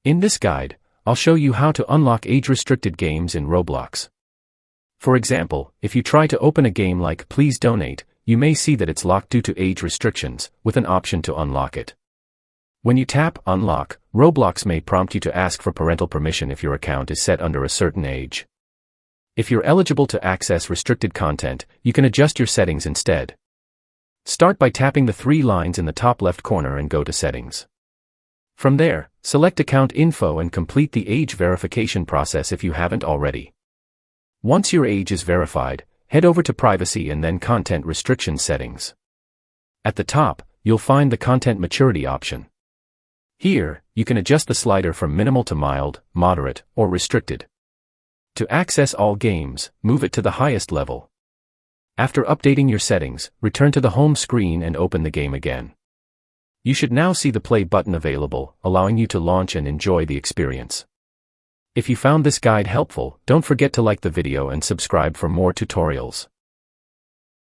In this guide, I'll show you how to unlock age-restricted games in Roblox. For example, if you try to open a game like Please Donate, you may see that it's locked due to age restrictions, with an option to unlock it. When you tap Unlock, Roblox may prompt you to ask for parental permission if your account is set under a certain age. If you're eligible to access restricted content, you can adjust your settings instead. Start by tapping the 3 lines in the top left corner and go to Settings. From there, select Account Info and complete the age verification process if you haven't already. Once your age is verified, head over to Privacy and then Content Restriction Settings. At the top, you'll find the Content Maturity option. Here, you can adjust the slider from minimal to mild, moderate, or restricted. To access all games, move it to the highest level. After updating your settings, return to the home screen and open the game again. You should now see the play button available, allowing you to launch and enjoy the experience. If you found this guide helpful, don't forget to like the video and subscribe for more tutorials.